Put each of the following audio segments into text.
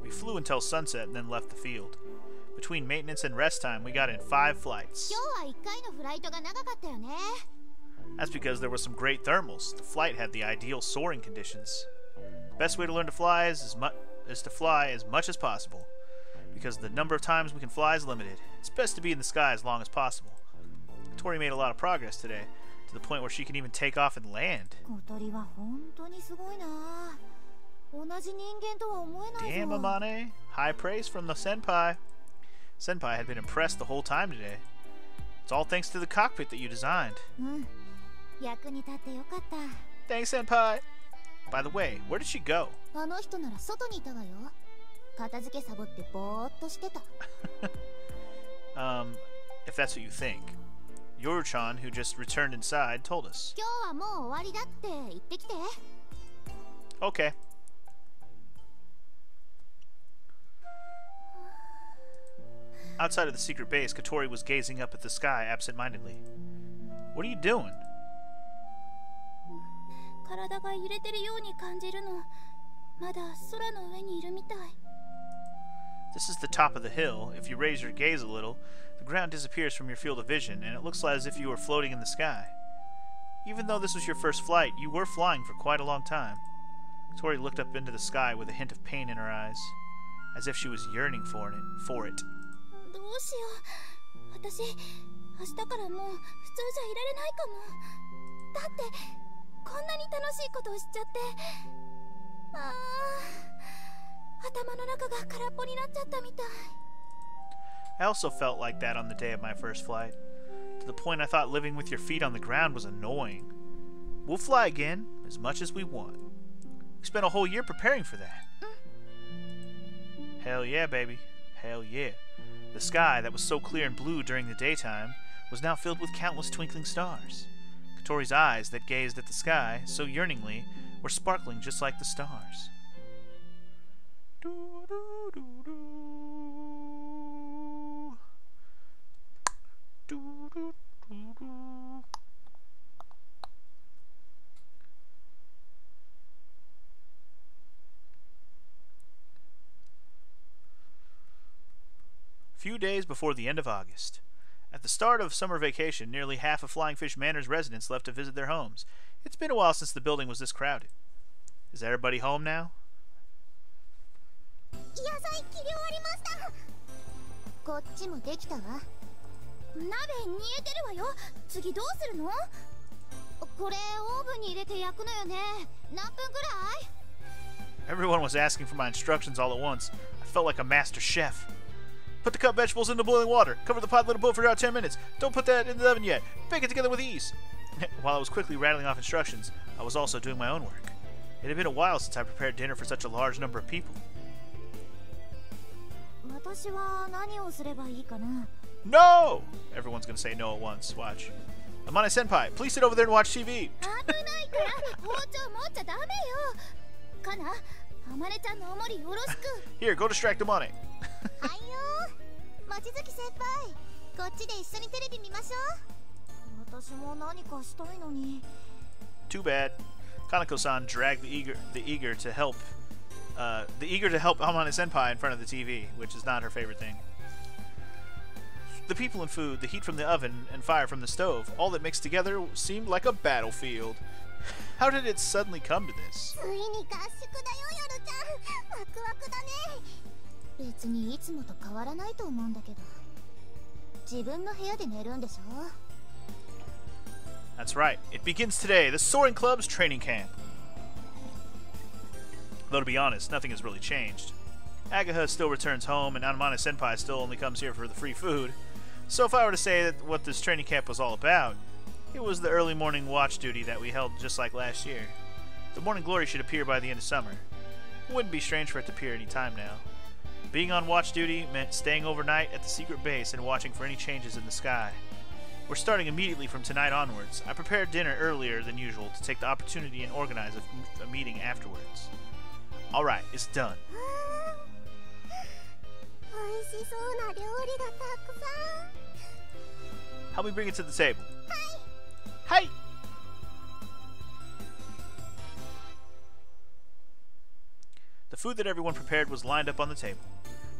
We flew until sunset and then left the field. Between maintenance and rest time, we got in 5 flights. That's because there were some great thermals. The flight had the ideal soaring conditions. The best way to learn to fly is to fly as much as possible, because the number of times we can fly is limited. It's best to be in the sky as long as possible. Tori made a lot of progress today, to the point where she can even take off and land. Damn, Amane. High praise from the senpai. Senpai had been impressed the whole time today. It's all thanks to the cockpit that you designed. Thanks, senpai. By the way, where did she go? If that's what you think. Yoru-chan, who just returned inside, told us. Okay. Outside of the secret base, Katori was gazing up at the sky absent-mindedly. What are you doing? This is the top of the hill. If you raise your gaze a little, the ground disappears from your field of vision, and it looks as if you were floating in the sky. Even though this was your first flight, you were flying for quite a long time. Katori looked up into the sky with a hint of pain in her eyes, as if she was yearning for it. I also felt like that on the day of my first flight, to the point I thought living with your feet on the ground was annoying. We'll fly again, as much as we want. We spent a whole year preparing for that. Hell yeah, baby. Hell yeah. The sky that was so clear and blue during the daytime was now filled with countless twinkling stars. Katori's eyes that gazed at the sky so yearningly were sparkling just like the stars. Few days before the end of August. At the start of summer vacation, nearly half of Flying Fish Manor's residents left to visit their homes. It's been a while since the building was this crowded. Is everybody home now? Everyone was asking for my instructions all at once. I felt like a master chef. Put the cut vegetables into boiling water. Cover the pot, let it boil for about 10 minutes. Don't put that in the oven yet. Bake it together with ease. While I was quickly rattling off instructions, I was also doing my own work. It had been a while since I prepared dinner for such a large number of people. No! Everyone's gonna say no at once. Watch. Amane-senpai, please sit over there and watch TV. Here, go distract Amane. Too bad. Kaneko-san dragged the eager to help Amane-senpai in front of the TV, which is not her favorite thing. The people and food, the heat from the oven and fire from the stove, all that mixed together seemed like a battlefield. How did it suddenly come to this? That's right. It begins today, the Soaring Club's training camp. Though to be honest, nothing has really changed. Agaha still returns home, and Amane-senpai still only comes here for the free food. So if I were to say that what this training camp was all about, it was the early morning watch duty that we held just like last year. The morning glory should appear by the end of summer. It wouldn't be strange for it to appear any time now. Being on watch duty meant staying overnight at the secret base and watching for any changes in the sky. We're starting immediately from tonight onwards. I prepared dinner earlier than usual to take the opportunity and organize a meeting afterwards. Alright, it's done. Help me bring it to the table. Hey! food that everyone prepared was lined up on the table.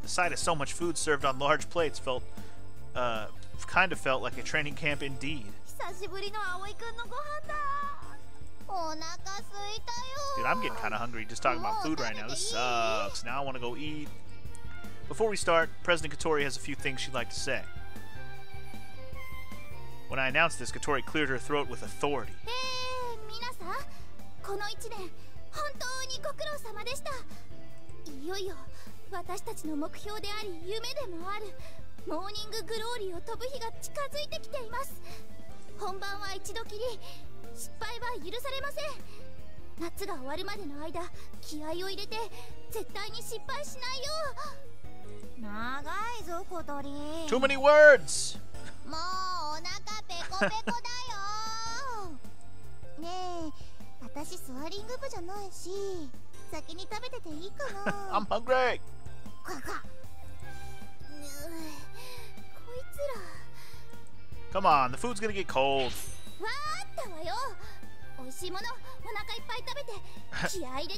The sight of so much food served on large plates kind of felt like a training camp indeed. Dude, I'm getting kind of hungry just talking about food right now. This sucks. Now I want to go eat. Before we start, President Katori has a few things she'd like to say. When I announced this, Katori cleared her throat with authority. Too many words! I'm hungry! Come on, the food's gonna get cold.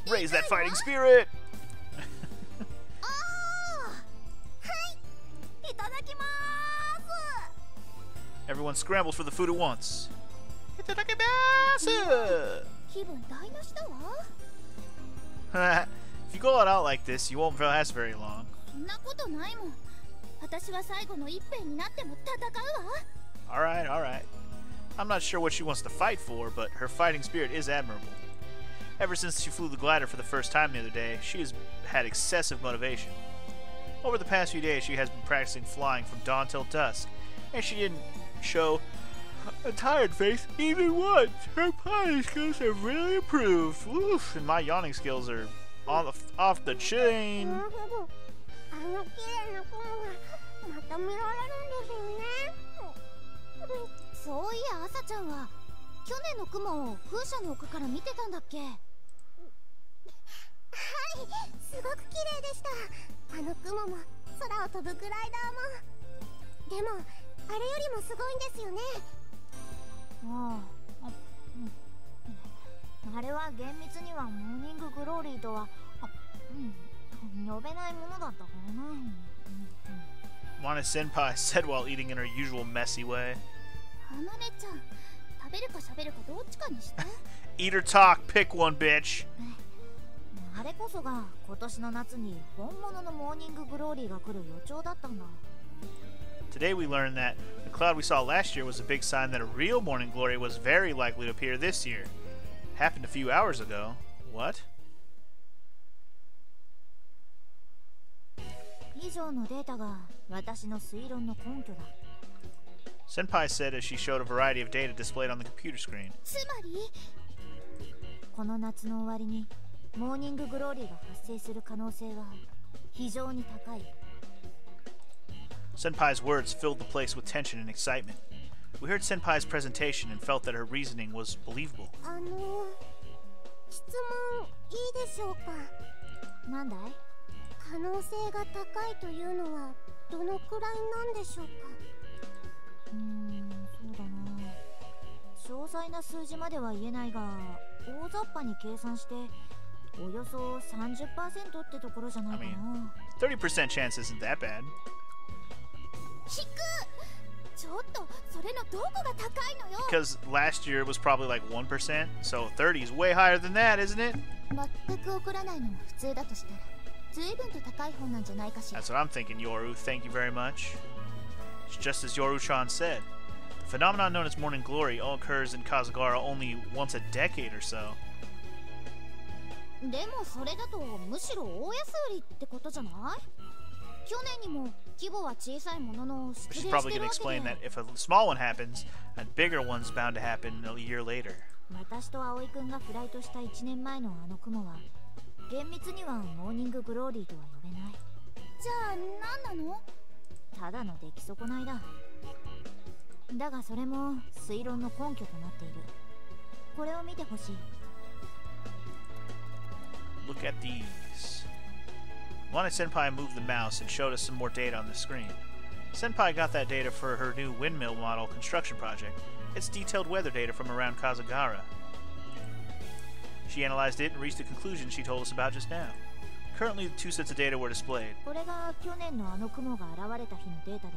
Raise that fighting spirit! Everyone scrambles for the food at once. Itadakimasu! If you go all out like this, you won't last very long. Alright, alright. I'm not sure what she wants to fight for, but her fighting spirit is admirable. Ever since she flew the glider for the first time the other day, she has had excessive motivation. Over the past few days, she has been practicing flying from dawn till dusk, and she didn't show a tired face even once. Her piloting skills have really improved. Oof, and my yawning skills are off the chain. Wana Senpai said while eating in her usual messy way. Eat or talk, pick one, bitch. Today we learned that the cloud we saw last year was a big sign that a real morning glory was very likely to appear this year. Happened a few hours ago. What? Senpai said as she showed a variety of data displayed on the computer screen. Senpai's words filled the place with tension and excitement. We heard Senpai's presentation and felt that her reasoning was believable. I mean, 30% chance isn't that bad. Because last year it was probably like 1%, so 30 is way higher than that, isn't it? That's what I'm thinking, Yoru. Thank you very much. It's just as Yoru-chan said. The phenomenon known as morning glory all occurs in Kazugara only once a decade or so. She's probably going to explain that if a small one happens, a bigger one's bound to happen a year later. Look at these. Wana Senpai moved the mouse and showed us some more data on the screen. Senpai got that data for her new windmill model construction project. It's detailed weather data from around Kazugara. She analyzed it and reached the conclusion she told us about just now. Currently, the 2 sets of data were displayed. これが去年のあの雲が現れた日のデータで、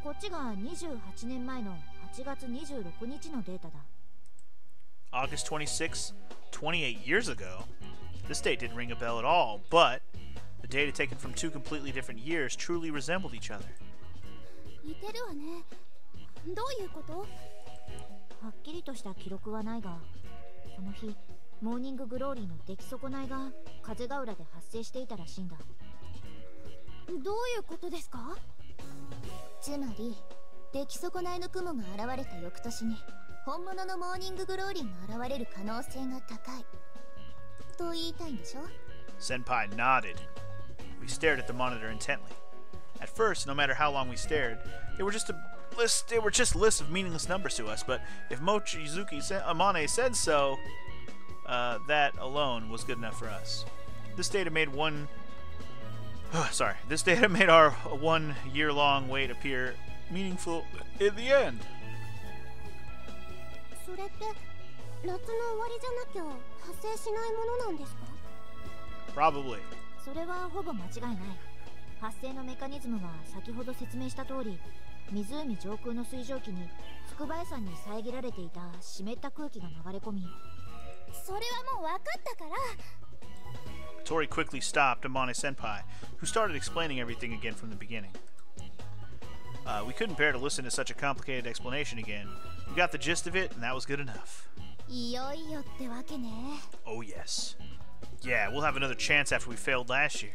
こっちが28年前の8月26日のデータだ。August 26, 28 years ago. This date didn't ring a bell at all, but the data taken from 2 completely different years truly resembled each other. 似てるわね。どういうこと？はっきりとした記録はないが、この日モーニンググローリーの出来損ないが風ヶ浦で発生していたらしいんだ。どういうことですか？つまり出来損ないの雲が現れた翌年に本物のモーニンググローリーが現れる可能性が高いと言いたいんでしょ？ Senpai nodded. We stared at the monitor intently. At first, no matter how long we stared, they were just lists of meaningless numbers to us, but if Mochizuki Amane said so, that alone was good enough for us. This data made our 1 year-long wait appear meaningful in the end. それって夏の終わりじゃなきゃ発生しないものなんですか？ Probably. それはほぼ間違いない。発生のメカニズムは先ほど説明した通り、湖上空の水蒸気に筑波山に遮られていた湿った空気が流れ込み、それはもう分かったから。Tori quickly stopped Amane Senpai, who started explaining everything again from the beginning. We couldn't bear to listen to such a complicated explanation again. We got the gist of it, and that was good enough. いよいよってわけね。 Oh yes. Yeah, we'll have another chance after we failed last year.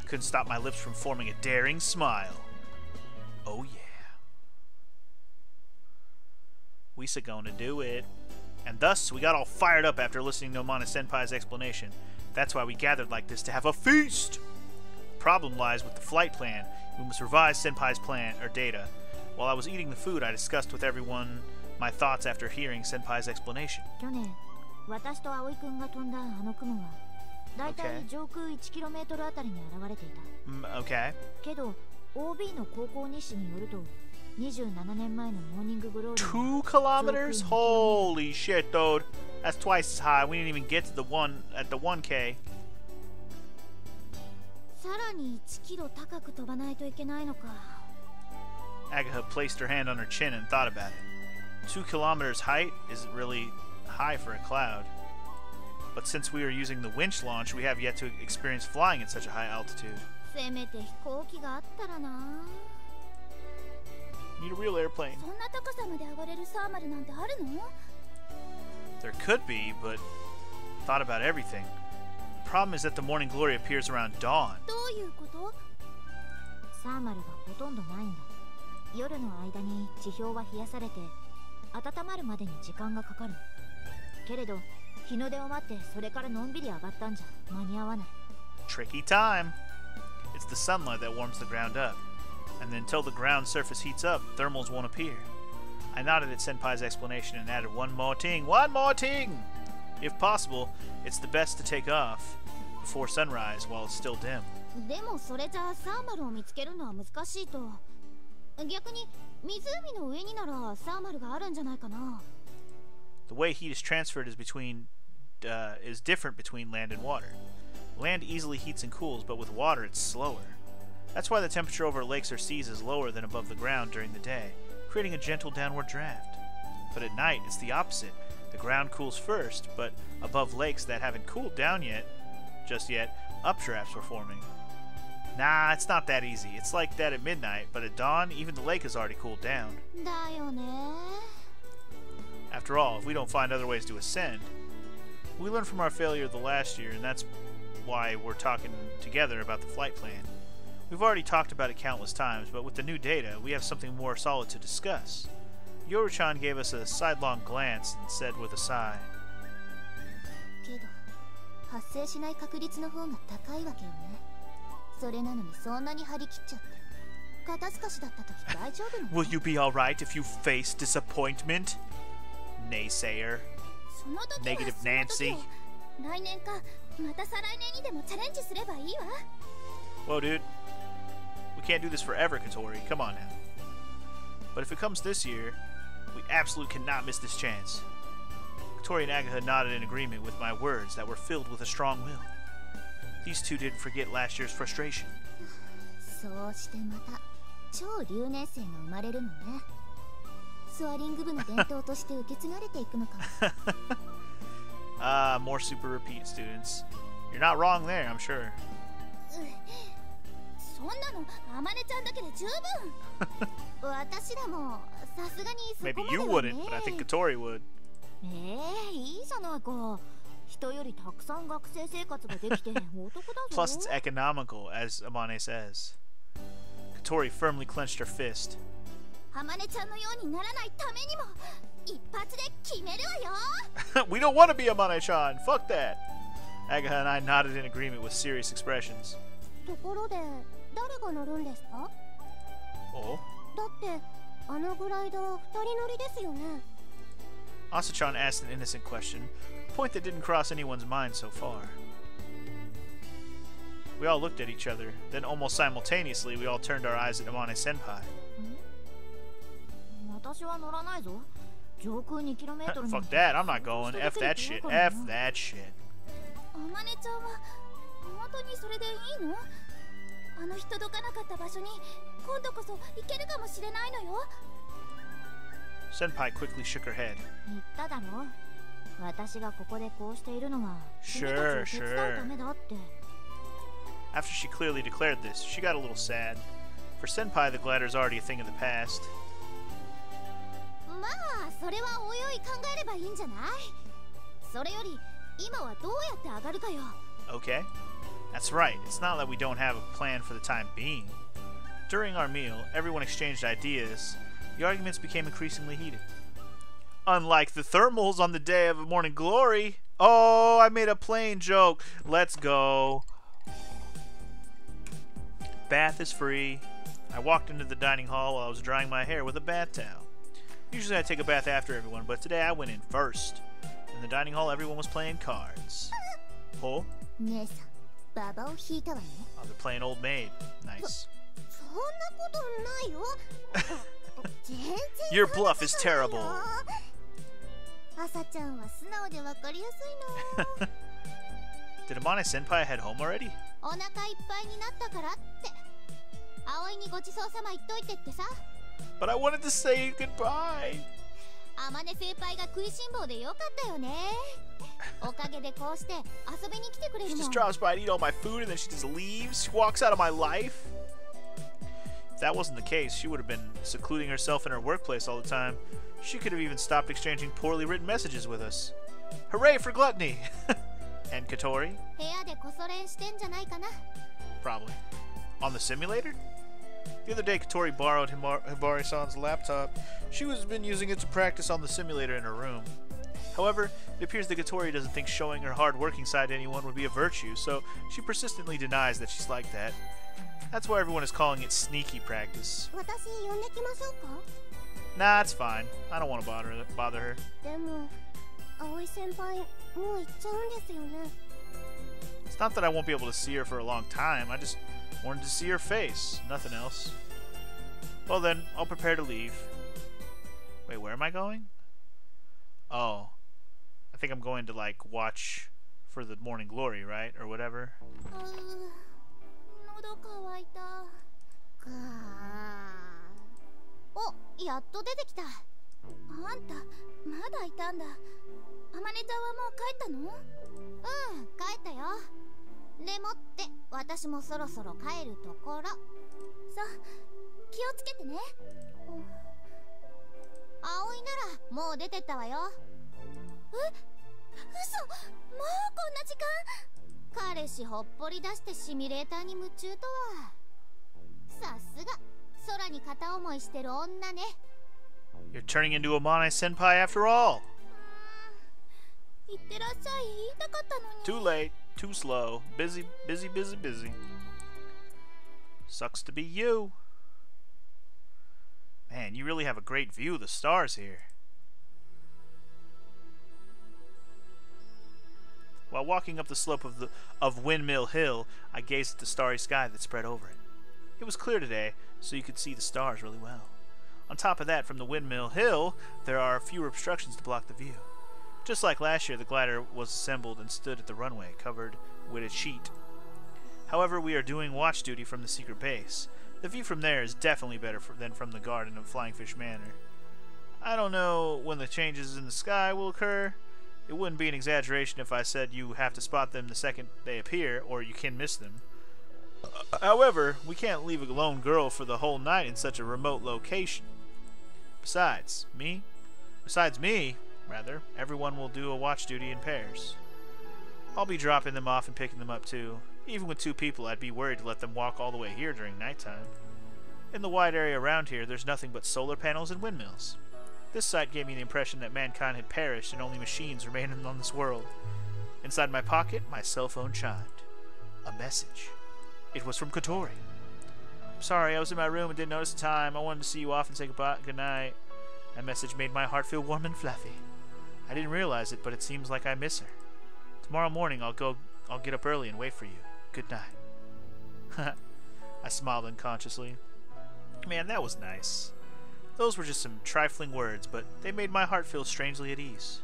Couldn't stop my lips from forming a daring smile. Oh yeah. We're gonna do it. And thus, we got all fired up after listening to Amane Senpai's explanation. That's why we gathered like this, to have a feast! The problem lies with the flight plan. We must revise Senpai's plan, or data. While I was eating the food, I discussed with everyone my thoughts after hearing Senpai's explanation. 去年、私と葵くんが飛んだあの雲は、だいたい上空 1km あたりに現れていた。Okay. けど、OB の高校日誌によると、27年前のモーニンググローリー。2 kilometers? Holy shit, dude. That's twice as high. We didn't even get to the 1K. さらに1キロ高く飛ばないといけないのか。Agatha placed her hand on her chin and thought about it. 2 kilometers height isn't really high for a cloud. But since we are using the winch launch, we have yet to experience flying at such a high altitude. せめて飛行機があったらな。 Need a real airplane. そんな高さまで上がれるサーマルなんてあるの？ There could be, but thought about everything. The problem is that the morning glory appears around dawn. どういうこと？サーマルがほとんどないんだ。夜の間に地表は冷やされて、温まるまでに時間がかかる。けれど、日の出を待ってそれからのんびり上がったんじゃ間に合わない。Tricky time. It's the sunlight that warms the ground up. And until the ground surface heats up, thermals won't appear. I nodded at Senpai's explanation and added one more thing. One more thing! If possible, it's the best to take off before sunrise while it's still dim. でもそれじゃサーマルを見つけるのは難しいと。逆に湖の上にならサーマルがあるんじゃないかな。The way heat is transferred is different between land and water. Land easily heats and cools, but with water it's slower. That's why the temperature over lakes or seas is lower than above the ground during the day, creating a gentle downward draft. But at night, it's the opposite. The ground cools first, but above lakes that haven't cooled down just yet, updrafts were forming. Nah, it's not that easy. It's like that at midnight, but at dawn, even the lake has already cooled down. だよね。 After all, if we don't find other ways to ascend, we learned from our failure the last year, and that's why we're talking together about the flight plan. We've already talked about it countless times, but with the new data, we have something more solid to discuss. Yoru-chan gave us a sidelong glance and said with a sigh. けど、発生しない確率の方が高いわけよね。それなのにそんなに張り切っちゃって。肩透かしだった時大丈夫なの？ Will you be alright if you face disappointment? Naysayer. その時は Negative その時 Nancy. を来年かまた再来年にでもチャレンジすればいいわ。 Whoa, dude. We can't do this forever, Katori. Come on now. But if it comes this year, we absolutely cannot miss this chance. Katori and Agatha nodded in agreement with my words that were filled with a strong will. These two didn't forget last year's frustration. そうしてまた超留年生が生まれるのね。スワリング部の伝統として受け継がれていくのかも。More super repeat students. You're not wrong there, I'm sure. そんなのあまねちゃんだけで十分。私らもさすがにそこま Maybe で you はね。 wouldn't, but I think Katori would. いいじゃないか。人よりたくさん学生生活ができて男だぞ。 Plus, it's economical, as Amane says. Katori firmly clenched her fist. あまねちゃんのようにならないためにも一発で決めるわよ。We don't want to be Amane-chan. Fuck that. Agaha and I nodded in agreement with serious expressions. ところで誰が乗るんですか？ Oh? だってあのグライダー二人乗りですよね。 Asa-chan asked an innocent question, a point that didn't cross anyone's mind so far. We all looked at each other. Then almost simultaneously, we all turned our eyes at Amane-senpai. 私は乗らないぞ。上空2キロメートル Fuck that, I'm not going. F that shit. F that shit. あまねちゃんは本当にそれでいいの？あの人どかなかった場所に今度こそ行けるかもしれないのよ。 Senpai quickly shook her head. 言っただろ。私がここでこうしているのは君 Sure, たちを手伝うためだって。 After she clearly declared this, she got a little sad. For Senpai, the glider is already a thing of the past. まあそれはおいおい考えればいいんじゃない？それより今はどうやって上がるかよ。 Okay. That's right. It's not that we don't have a plan for the time being. During our meal, everyone exchanged ideas. The arguments became increasingly heated. Unlike the thermals on the day of Morning Glory. Oh, I made a plane joke. Let's go. Bath is free. I walked into the dining hall while I was drying my hair with a bath towel. Usually I take a bath after everyone, but today I went in first. In the dining hall, everyone was playing cards. Oh? 姉さん、ババを引いたわね。 Oh, they're playing Old Maid. Nice. そんなことないよ。全然 Your bluff is terrible. 朝ちゃんは素直でわかりやすいの。 Did Amane-senpai head home already? お腹いっぱいになったからって。葵にごちそうさま言っといてってさ。 But I wanted to say goodbye. あまね先輩が食いしん坊でよかったよね。おかげでこうして遊びに来てくれ She るも just ん。 drops by to eat all my food and then she just leaves. She walks out of my life. If that wasn't the case, she would have been secluding herself in her workplace all the time. She could have even stopped exchanging poorly written messages with us. Hooray for gluttony! And Katori? 部屋でこそ練してんじゃないかな。 Probably. On the simulator? The other day, Katori borrowed Hibari-san's laptop. She has been using it to practice on the simulator in her room. However, it appears that Katori doesn't think showing her hard-working side to anyone would be a virtue, so she persistently denies that she's like that. That's why everyone is calling it sneaky practice. 私呼んできましょうか。 Nah, it's fine. I don't want to bother her. でも、葵先輩もう行っちゃうんですよね。 It's not that I won't be able to see her for a long time. I just wanted to see her face. Nothing else. Well then, I'll prepare to leave. Wait, where am I going? Oh. I think I'm going to, like, watch for the Morning Glory, right? Or whatever. 喉乾いた。お、やっと出てきた。あんた、まだいたんだ。あまねちゃんはもう帰ったの？うん、帰ったよ。でもって、私もそろそろ帰るところ。さ、気をつけてね。葵ならもう出てったわよ。え？嘘！もうこんな時間？彼氏ほっぽり出してシミュレーターに夢中とは。さすが、空に片思いしてる女ね。 You're turning into Amane-senpai after all. いってらっしゃい言いたかったのに。 Too late. Too slow. Busy, busy, busy, busy. Sucks to be you. Man, you really have a great view of the stars here. While walking up the slope of Windmill Hill, I gazed at the starry sky that spread over it. It was clear today, so you could see the stars really well. On top of that, from the Windmill Hill, there are fewer obstructions to block the view. Just like last year, the glider was assembled and stood at the runway, covered with a sheet. However, we are doing watch duty from the secret base. The view from there is definitely better than from the garden of Flying Fish Manor. I don't know when the changes in the sky will occur. It wouldn't be an exaggeration if I said you have to spot them the second they appear, or you can miss them. However, we can't leave a lone girl for the whole night in such a remote location. Besides me, everyone will do a watch duty in pairs. I'll be dropping them off and picking them up too. Even with 2 people, I'd be worried to let them walk all the way here during nighttime. In the wide area around here, there's nothing but solar panels and windmills. This sight gave me the impression that mankind had perished and only machines remained on this world. Inside my pocket, my cell phone chimed. A message. It was from Kotori. I'm sorry, I was in my room and didn't notice the time. I wanted to see you off and say good night. That message made my heart feel warm and fluffy. I didn't realize it, but it seems like I miss her. Tomorrow morning I'll get up early and wait for you. Good night. I smiled unconsciously. Man, that was nice. Those were just some trifling words, but they made my heart feel strangely at ease.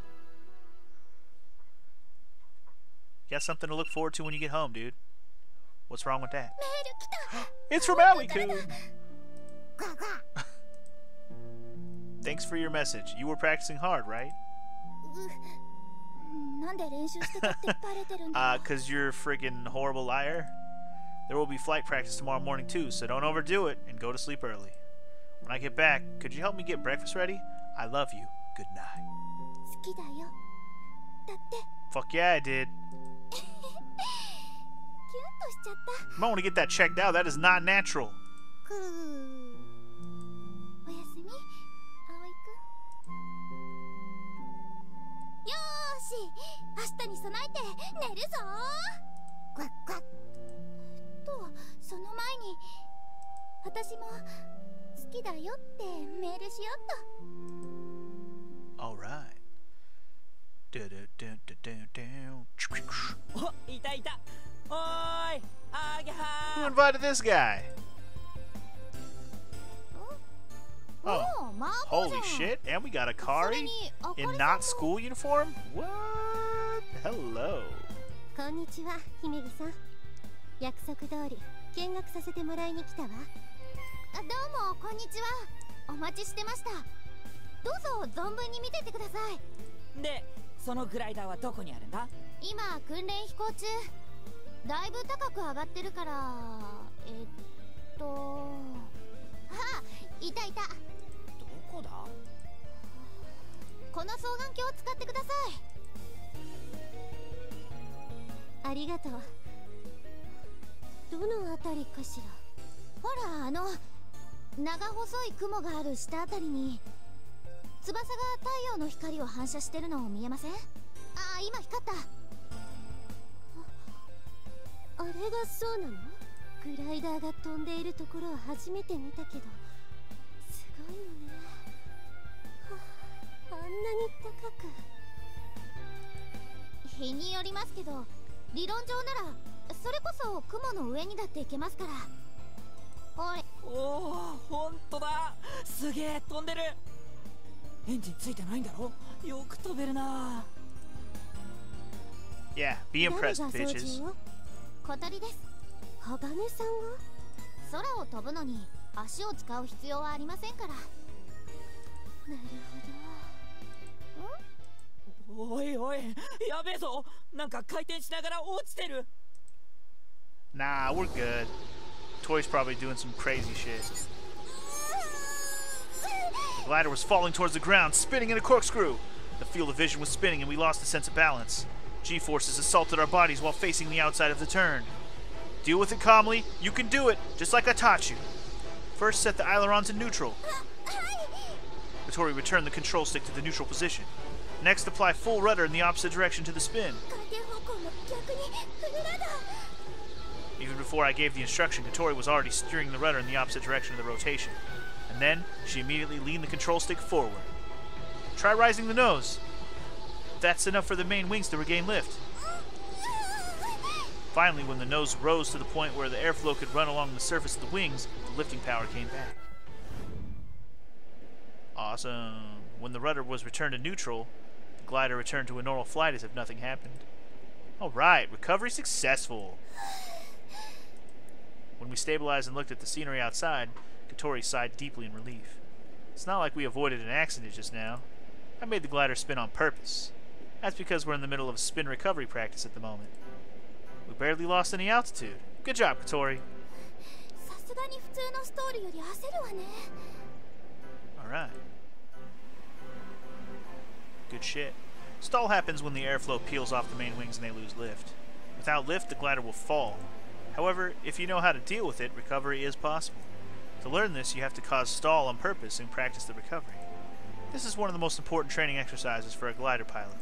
Got something to look forward to when you get home, dude. What's wrong with that? It's from Aoi-kun! Thanks for your message. You were practicing hard, right? なんで練習してたってバレてるんだろう。 'Cause you're a friggin' horrible liar. There will be flight practice tomorrow morning too, so don't overdo it and go to sleep early. When I get back, could you help me get breakfast ready? I love you. Good night. 好きだよ。だって。 Fuck yeah, I did. キュンとしちゃった。 You might want to get that checked out. That is not natural. くー。おやすみ、葵くん。よーし、明日に備えて寝るぞー。グワッグワッ。その前に私も好きだよってメールしよっと。 Alright. お、いたいた。おーい、あげは Who ー。 invited this guy? Oh, おお、魔法じゃ holy ん。 shit. And we got a それ Kari にあかり in さん not も。 school uniform? What? Hello. こんにちは、姫木さん。約束通り見学させてもらいに来たわ。どうもこんにちは。お待ちしてました。どうぞ存分に見てってください。で、そのグライダーはどこにあるんだ？今訓練飛行中。だいぶ高く上がってるから。あ、いたいた。どこだ？この双眼鏡を使ってください。ありがとう。どのあたりかしら。ほら、長細い雲がある下あたりに翼が太陽の光を反射してるのを見えません？ああ、今光った。あれがそうなの？グライダーが飛んでいるところを初めて見たけど、すごいのね。あんなに高く。日によりますけど、理論上ならそれこそ雲の上にだって行けますから。ほれ。おお、ほんとだ。すげえ飛んでる。エンジンついてないんだろ？よく飛べるな。Yeah, be impressed, 誰が操 bitches. 縦を？小鳥です。鋼さんが？空を飛ぶのに足を使う必要はありませんから。なるほど。おいおい、やべえぞ。なんか回転しながら落ちてる。Nah, we're good. Toy's probably doing some crazy shit. The glider was falling towards the ground, spinning in a corkscrew. The field of vision was spinning and we lost a sense of balance. G-forces assaulted our bodies while facing the outside of the turn. Deal with it calmly. You can do it, just like I taught you. First, set the ailerons in neutral. Kotori returned the control stick to the neutral position. Next, apply full rudder in the opposite direction to the spin. Even before I gave the instruction, Kotori was already steering the rudder in the opposite direction of the rotation. And then, she immediately leaned the control stick forward. Try rising the nose. That's enough for the main wings to regain lift. Finally, when the nose rose to the point where the airflow could run along the surface of the wings, the lifting power came back. Awesome. When the rudder was returned to neutral, the glider returned to a normal flight as if nothing happened. Alright, recovery successful. When we stabilized and looked at the scenery outside, Katori sighed deeply in relief. It's not like we avoided an accident just now. I made the glider spin on purpose. That's because we're in the middle of a spin recovery practice at the moment. We barely lost any altitude. Good job, Katori. さすがに普通のストールより焦るわね。 Alright. Good shit. Stall happens when the airflow peels off the main wings and they lose lift. Without lift, the glider will fall. However, if you know how to deal with it, recovery is possible. To learn this, you have to cause stall on purpose and practice the recovery. This is one of the most important training exercises for a glider pilot.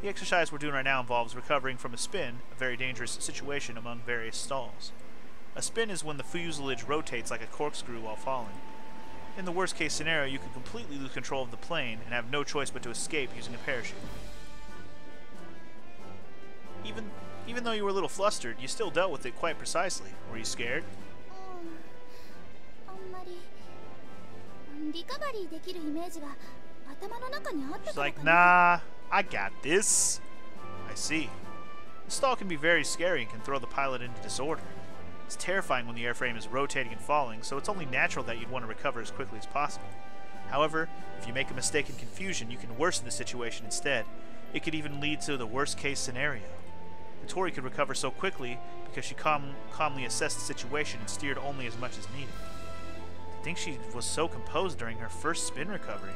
The exercise we're doing right now involves recovering from a spin, a very dangerous situation among various stalls. A spin is when the fuselage rotates like a corkscrew while falling. In the worst case scenario, you can completely lose control of the plane and have no choice but to escape using a parachute. Even though you were a little flustered, you still dealt with it quite precisely. Were you scared? あんまりリカバリーできるイメージが頭の中にあったか She's ら like, かな。 nah, I got this. I see. The stall can be very scary and can throw the pilot into disorder. It's terrifying when the airframe is rotating and falling, so it's only natural that you'd want to recover as quickly as possible. However, if you make a mistake in confusion, you can worsen the situation instead. It could even lead to the worst case scenario. Katori could recover so quickly because she calmly assessed the situation and steered only as much as needed. I think she was so composed during her first spin recovery.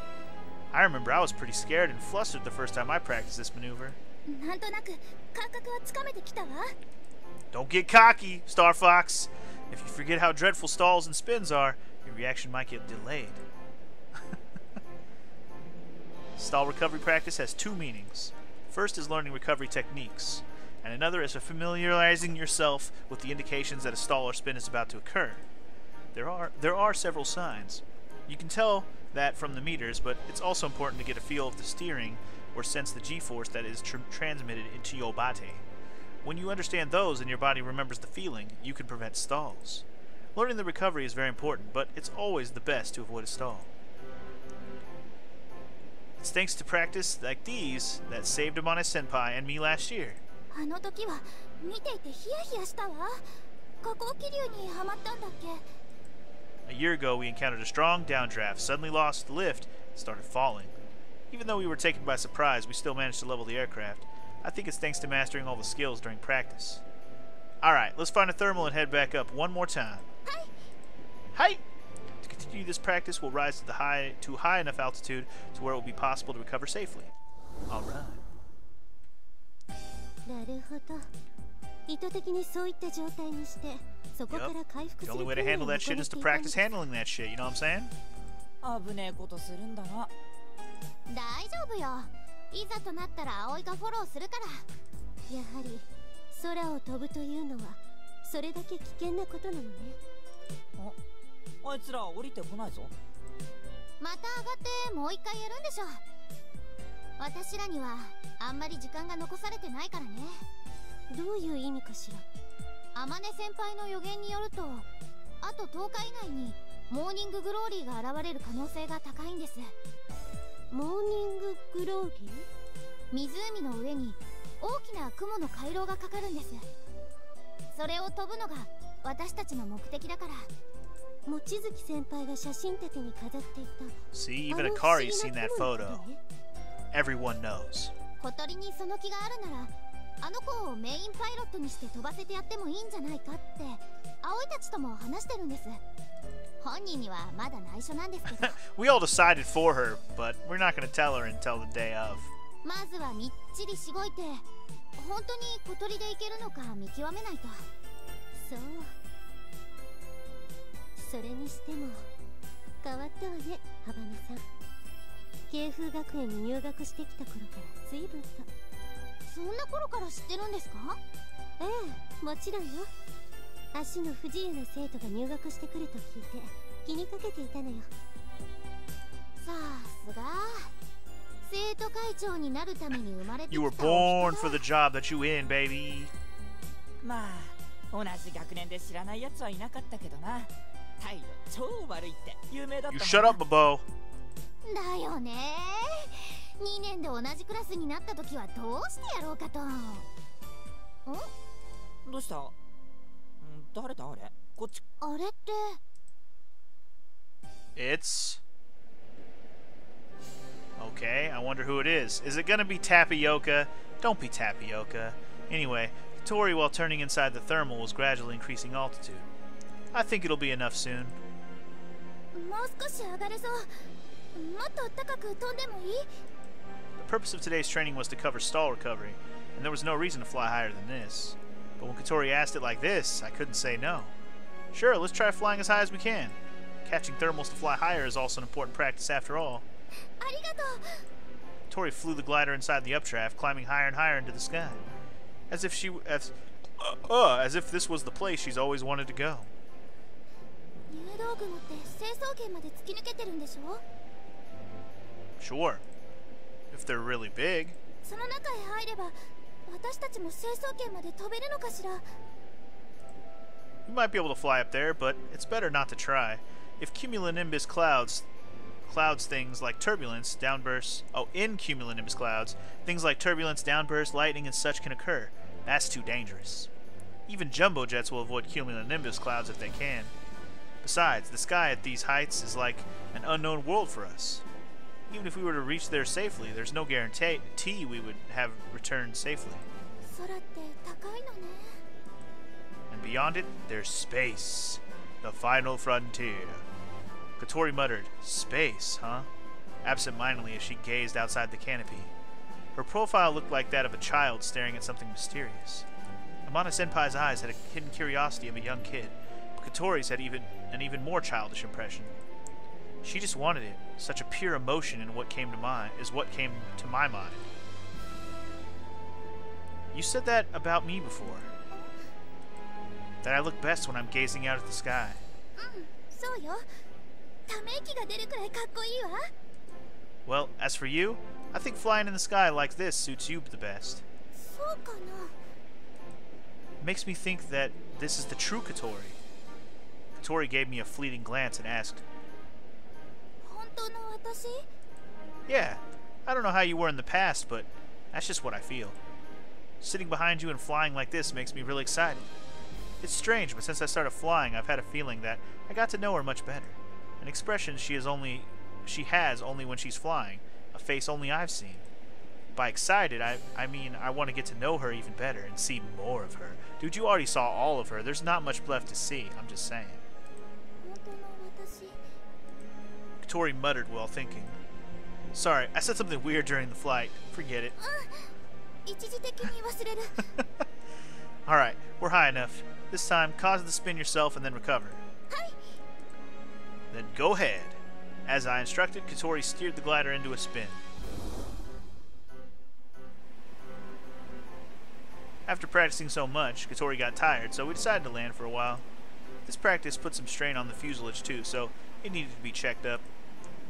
I remember I was pretty scared and flustered the first time I practiced this maneuver. なんとなく感覚はつかめてきたわ。 Don't get cocky, Star Fox. If you forget how dreadful stalls and spins are, your reaction might get delayed. Stall recovery practice has two meanings. First is learning recovery techniques, and another is familiarizing yourself with the indications that a stall or spin is about to occur. There are several signs. You can tell that from the meters, but it's also important to get a feel of the steering or sense the G-force that is transmitted into your body. When you understand those and your body remembers the feeling, you can prevent stalls. Learning the recovery is very important, but it's always the best to avoid a stall. It's thanks to practice like these that saved Amane Senpai and me last year. あの時は見ていてヒヤヒヤしたわ。下降気流にはまったんだっけ。 A year ago, we encountered a strong downdraft, suddenly lost lift, and started falling. Even though we were taken by surprise, we still managed to level the aircraft. I think it's thanks to mastering all the skills during practice. Alright, let's find a thermal and head back up one more time. Hi! To continue this practice, we'll rise to high enough altitude to where it will be possible to recover safely. Alright. なるほど。意図的にそういった状態にして、そこから回復 The する only way to handle that shit is to practice handling that shit, you know what I'm saying? 危ねえことするんだな。大丈夫よ。いざとなったら葵がフォローするから。やはり空を飛ぶというのはそれだけ危険なことなのね。あいつら降りてこないぞ。また上がってもう一回やるんでしょ。私らにはあんまり時間が残されてないからね。どういう意味かしら。天音先輩の予言によると、あと10日以内にモーニンググローリーが現れる可能性が高いんです。モーニンググローリー？湖の上に大きな雲の回廊がかかるんです。それを飛ぶのが私たちの目的だから。望月先輩が写真立てに飾っていた。See, even Akari's seen that photo. Everyone knows. 小鳥にその気があるなら、あの子をメインパイロットにして飛ばせてやってもいいんじゃないかって葵たちとも話してるんです。本人にはまだ内緒なんですけど。We all decided for her, but we're not going to tell her until the day of. まずはみっちりしごいて、本当に小鳥でいけるのか見極めないと。そう。それにしても変わったわね、ハバネさん。慶風学園に入学してきた頃から随分と。そんな頃から知ってるんですか？ええ、もちろんよ。足の不自由な生徒が入学してくると聞いて気にかけていたのよ。さすが生徒会長になるために生まれてきた。 You were born for the job that you in, baby. まあ同じ学年で知らないやつはいなかったけどな。態度超悪いって有名だったもんな。 You shut up, Bobo. だよね。2年で同じクラスになった時はどうしてやろうかと。どうした？誰だあれ？こっち。あれって It's... Okay, I wonder who it is. Is it gonna be Tapioca? Don't be Tapioca. Anyway, Tori, while turning inside the thermal, was gradually increasing altitude. I think it'll be enough soon. もう少し上がれそう。もっと高く飛んでもいい？ The purpose of today's training was to cover stall recovery, and there was no reason to fly higher than this. But when Katori asked it like this, I couldn't say no. Sure, let's try flying as high as we can. Catching thermals to fly higher is also an important practice after all. ありがとう。 Tori flew the glider inside the updraft, climbing higher and higher into the sky. As if this was the place she's always wanted to go. 入道雲って成層圏まで突き抜けてるんでしょ？ Sure. If they're really big. その中へ入れば私たちも成層圏まで飛べるのかしら？ You might be able to fly up there, but it's better not to try. If cumulonimbus clouds things like turbulence, downbursts... Oh, in cumulonimbus clouds, things like turbulence, downbursts, lightning, and such can occur. That's too dangerous. Even jumbo jets will avoid cumulonimbus clouds if they can. Besides, the sky at these heights is like an unknown world for us. Even if we were to reach there safely, there's no guarantee we would have returned safely. 空って高いのね。 And beyond it, there's space. The final frontier. Katori muttered, "Space, huh?" absent-mindedly as she gazed outside the canopy. Her profile looked like that of a child staring at something mysterious. Amana-senpai's eyes had a hidden curiosity of a young kid, but Katori's had an even more childish impression. She just wanted it. Such a pure emotion in what came to my mind. You said that about me before. That I look best when I'm gazing out at the sky. そうよ。ため息が出るくらいかっこいいわ。 Well, as for you, I think flying in the sky like this suits you the best. そうかな。 It makes me think that this is the true Katori. Katori gave me a fleeting glance and asked, 本当の私？ Yeah, I don't know how you were in the past, but that's just what I feel. Sitting behind you and flying like this makes me really excited. It's strange, but since I started flying, I've had a feeling that I got to know her much better. An expression she has only when she's flying, a face only I've seen. By excited, I mean I want to get to know her even better and see more of her. Dude, you already saw all of her. There's not much left to see. I'm just saying. 本当の私？ Katori muttered while thinking. Sorry, I said something weird during the flight. Forget it. 一時的に忘れる。 Alright, we're high enough. This time, cause it to spin yourself and then recover. はい。 Then go ahead. As I instructed, Katori steered the glider into a spin. After practicing so much, Katori got tired, so we decided to land for a while. This practice put some strain on the fuselage too, so it needed to be checked up.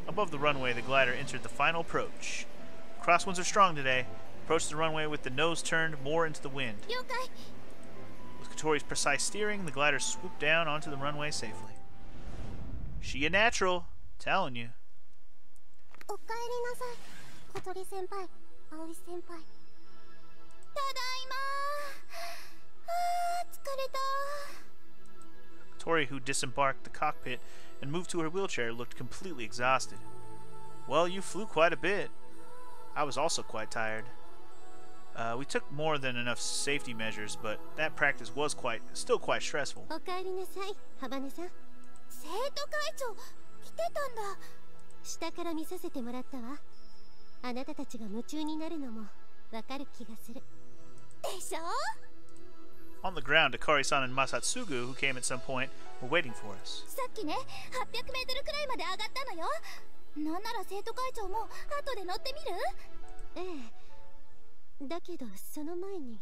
Above the runway, the glider entered the final approach. Crosswinds are strong today. Approached the runway with the nose turned more into the wind. 了解。 With Katori's precise steering, the glider swooped down onto the runway safely. She a natural, telling you. おかえりなさい。小鳥先輩、葵先輩。ただいま。あー、疲れた。 Katori, who disembarked the cockpit and moved to her wheelchair, looked completely exhausted. Well, you flew quite a bit. I was also quite tired. We took more than enough safety measures, but that practice was still quite stressful. おかえりなさい、ハバネさん。生徒会長、来てたんだ。下から見させてもらったわ。あなたたちが夢中になるのもわかる気がする。でしょ？ On the ground, Akari-san and Masatsugu, who came at some point, were waiting for us. さっきね、800メートルくらいまで上がったのよ。なんなら生徒会長も後で乗ってみる？ええ。だけどその前に。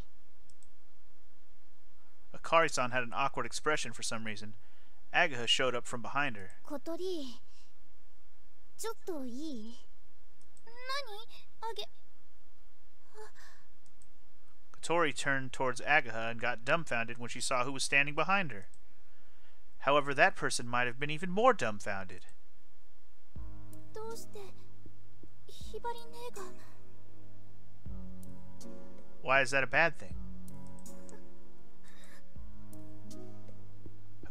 Akari-san had an awkward expression for some reason. Agaha showed up from behind her. 小鳥、ちょっといい？何？あげ。Katori turned towards Agaha and got dumbfounded when she saw who was standing behind her. However, that person might have been even more dumbfounded. どうしてひばり姉が。 Why is that a bad thing?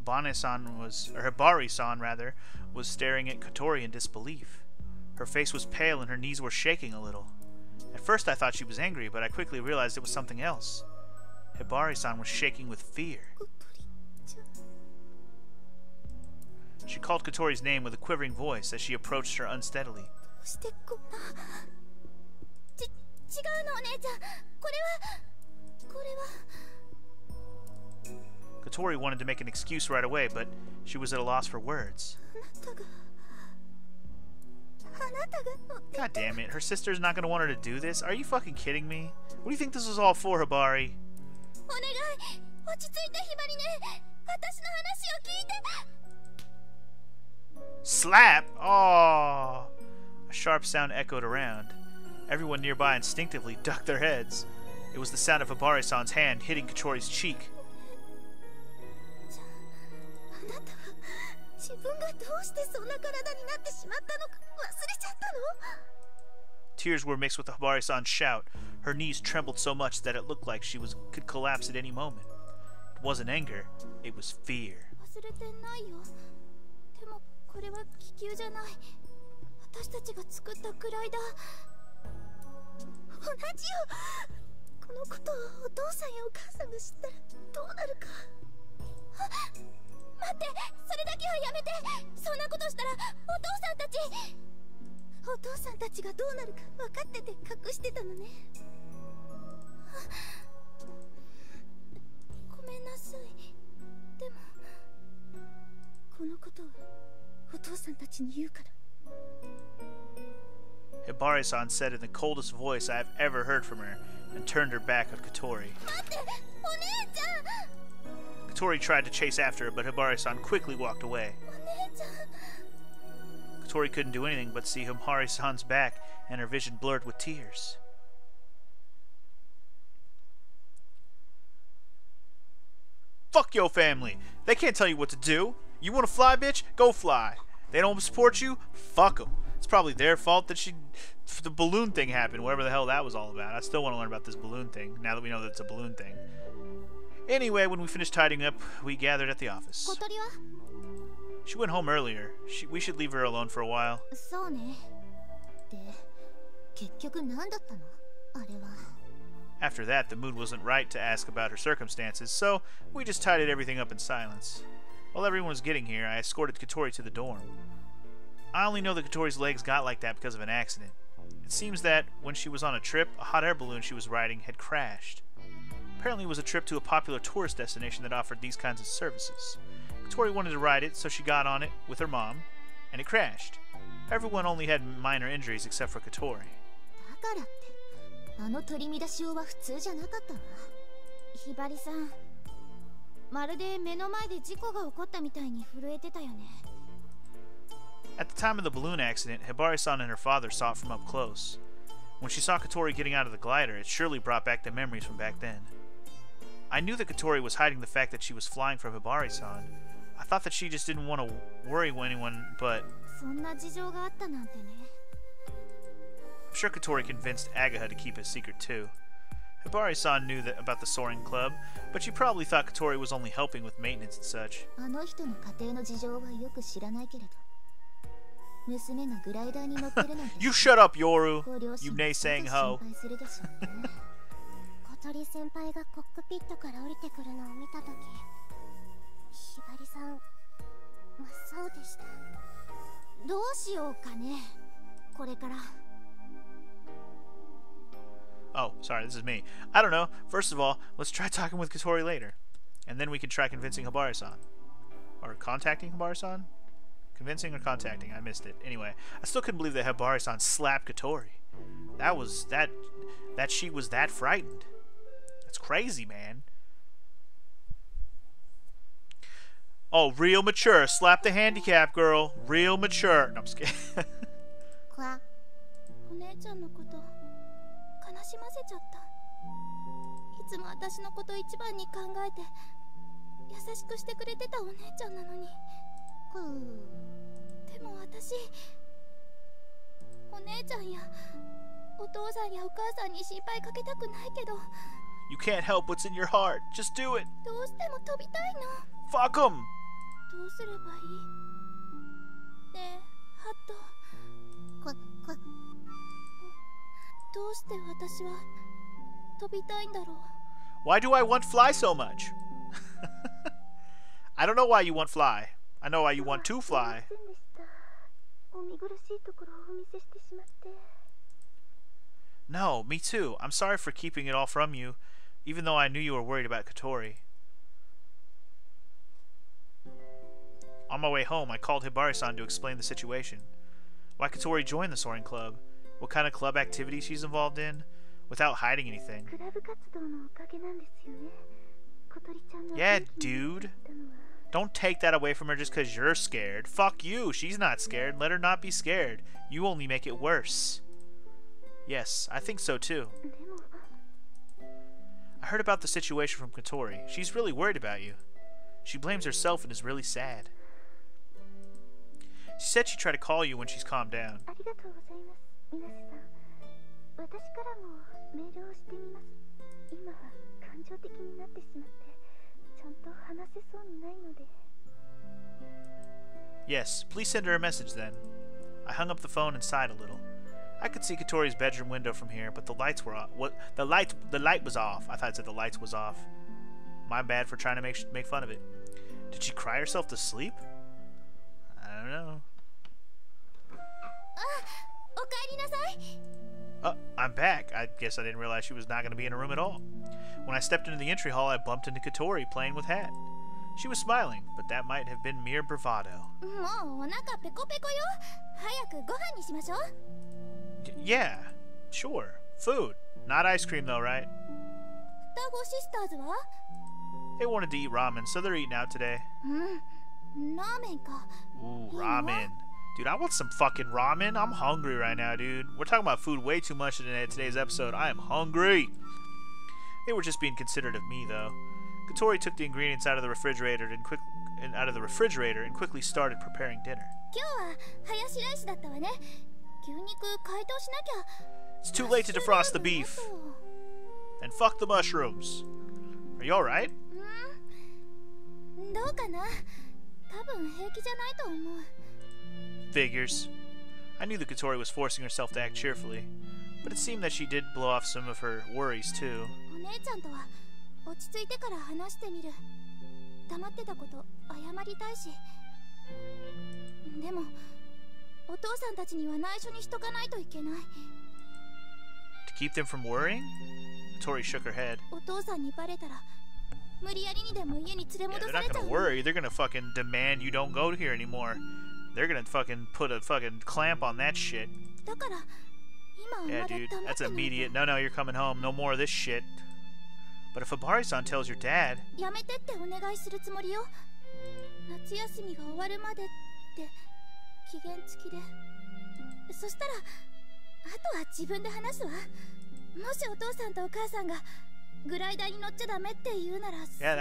Hibari-san rather, was staring at Kotori in disbelief. Her face was pale and her knees were shaking a little. At first I thought she was angry, but I quickly realized it was something else. Hibari-san was shaking with fear. She called Kotori's name with a quivering voice as she approached her unsteadily. Kotori wanted to make an excuse right away, but she was at a loss for words. God damn it, her sister's not gonna want her to do this? Are you fucking kidding me? What do you think this was all for, Hibari? Slap! Aww! A sharp sound echoed around. Everyone nearby instinctively ducked their heads. It was the sound of Hibari-san's hand hitting Kotori's cheek. Tears were mixed with Hibari-san's shout. Her knees trembled so much that it looked like she could collapse at any moment. It wasn't anger, it was fear. Hibari-san said in the coldest voice I have ever heard from her, and turned her back on Kotori. Kotori tried to chase after her, but Hibari-san quickly walked away. Kotori couldn't do anything but see Hibari-san's back, and her vision blurred with tears. Fuck your family! They can't tell you what to do! You wanna fly, bitch? Go fly! They don't support you? Fuck them! It's probably their fault that the balloon thing happened, whatever the hell that was all about. I still want to learn about this balloon thing, now that we know that it's a balloon thing. Anyway, when we finished tidying up, we gathered at the office. She went home earlier. We should leave her alone for a while. After that, the mood wasn't right to ask about her circumstances, so we just tidied everything up in silence. While everyone was getting here, I escorted Kotori to the dorm. I only know that Kotori's legs got like that because of an accident. It seems that when she was on a trip, a hot air balloon she was riding had crashed. Apparently it was a trip to a popular tourist destination that offered these kinds of services. Kotori wanted to ride it, so she got on it with her mom, and it crashed. Everyone only had minor injuries except for Kotori. At the time of the balloon accident, Hibari-san and her father saw it from up close. When she saw Kotori getting out of the glider, it surely brought back the memories from back then. I knew that Kotori was hiding the fact that she was flying from Hibari-san. I thought that she just didn't want to worry anyone, but I'm sure Kotori convinced Agaha to keep it a secret too. Hibari-san knew about the soaring club, but she probably thought Kotori was only helping with maintenance and such. You shut up, Yoru! You naysaying hoe! Oh, sorry, this is me. I don't know. First of all, let's try talking with Kotori later. And then we can try convincing Hibari-san. Or contacting Hibari-san? Convincing or contacting? I missed it. Anyway, I still couldn't believe that Hibari-san slapped Kotori. That she was that frightened. That's crazy, man. Oh, real mature. Slap the handicap girl. Real mature. No, I'm just kidding. You can't help what's in your heart. Just do it. Fuck 'em. どうすればいい？ねえハット、どうして私は飛びたいんだろう。 Why do I want fly so much? I don't know why you want fly. I know why you want to fly. お見苦しいところをお見せしてしまって。 No, me too. I'm sorry for keeping it all from you, even though I knew you were worried about Katori. On my way home, I called Hibari-san to explain the situation. Why Katori joined the soaring club, what kind of club activities she's involved in, without hiding anything. Yeah, dude. Don't take that away from her just because you're scared. Fuck you. She's not scared. Let her not be scared. You only make it worse. Yes, I think so too. I heard about the situation from Katori. She's really worried about you. She blames herself and is really sad. She said she'd try to call you when she's calmed down. Yes, please send her a message then. I hung up the phone and sighed a little. I could see Katori's bedroom window from here, but the lights were off. The light was off. I thought it said the lights was off. My bad for trying to make fun of it. Did she cry herself to sleep? I don't know. I'm back. I guess I didn't realize she was not going to be in a room at all. When I stepped into the entry hall, I bumped into Katori playing with Hat. She was smiling, but that might have been mere bravado. Yeah, sure. Food. Not ice cream though, right? They wanted to eat ramen, so they're eating out today. Ooh, ramen. Dude, I want some fucking ramen. I'm hungry right now, dude. We're talking about food way too much in today's episode. I am hungry. They were just being considerate of me, though. Katori took the ingredients out of the refrigerator and quickly started preparing dinner. It's too late to defrost the beef. And fuck the mushrooms. Are you alright? Figures. I knew that Katori was forcing herself to act cheerfully, but it seemed that she did blow off some of her worries too. To keep them from worrying? Katori shook her head. Yeah, they're not gonna worry, they're gonna fucking demand you don't go here anymore. They're gonna fucking put a fucking clamp on that shit. Yeah, dude, that's immediate. No, you're coming home. No more of this shit. But if Hibari-san tells your dad... Yeah, I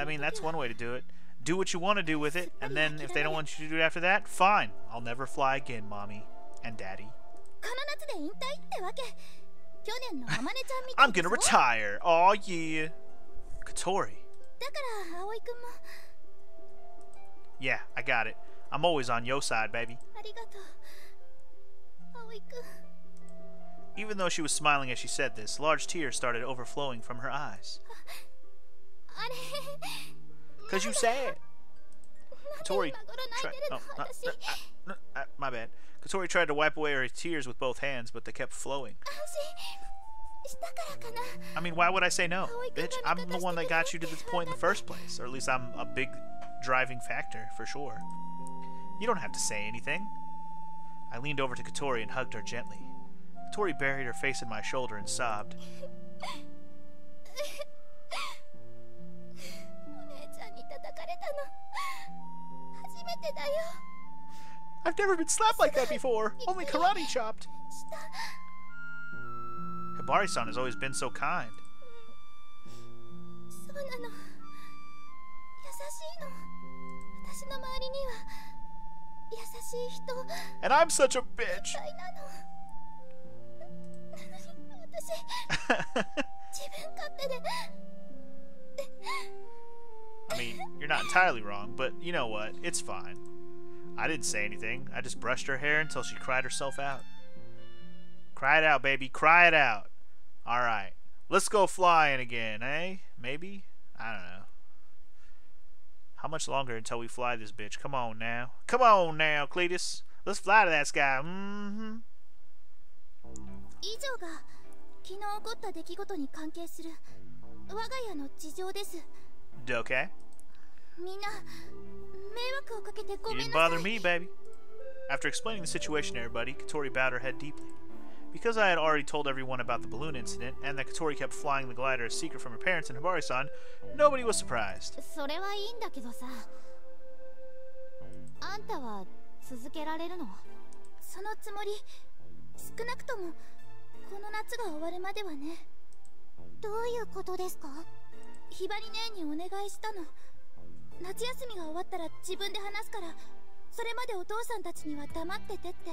mean, that's one way to do it. Do what you want to do with it, and then if they don't want you to do it after that, fine. I'll never fly again, Mommy and Daddy. I'm gonna retire. Aw, yeah. Katori. Yeah, I got it. I'm always on your side, baby. Even though she was smiling as she said this, large tears started overflowing from her eyes. 'Cause you sad. Katori my bad. Katori tried to wipe away her tears with both hands, but they kept flowing. I mean, why would I say no? Bitch, I'm the one that got you to this point in the first place. Or at least I'm a big driving factor, for sure. You don't have to say anything. I leaned over to Katori and hugged her gently. Katori buried her face in my shoulder and sobbed. I've never been slapped like that before. Only karate chopped. Hibari-san has always been so kind. And I'm such a bitch. I mean, you're not entirely wrong, but you know what? It's fine. I didn't say anything. I just brushed her hair until she cried herself out. Cry it out, baby. Cry it out. Alright. Let's go flying again, eh? Maybe? I don't know. How much longer until we fly this bitch? Come on now. Come on now, Cletus. Let's fly to that sky. Mm-hmm. 以上が昨日起こった出来事に関係する我が家の事情です。 Okay. みんな迷惑をかけてご You めん didn't なさ bother い。 me, baby. After explaining the situation to everybody, Katori bowed her head deeply. Because I had already told everyone about the balloon incident, and that Katori kept flying the glider a secret from her parents and Hibari-san, nobody was surprised. それはいいんだけどさ、あんたは続けられるの？そのつもり。少なくともこの夏が終わるまではね。どういうことですか？ひばり姉にお願いしたの。夏休みが終わったら自分で話すから、それまでお父さんたちには黙っててって。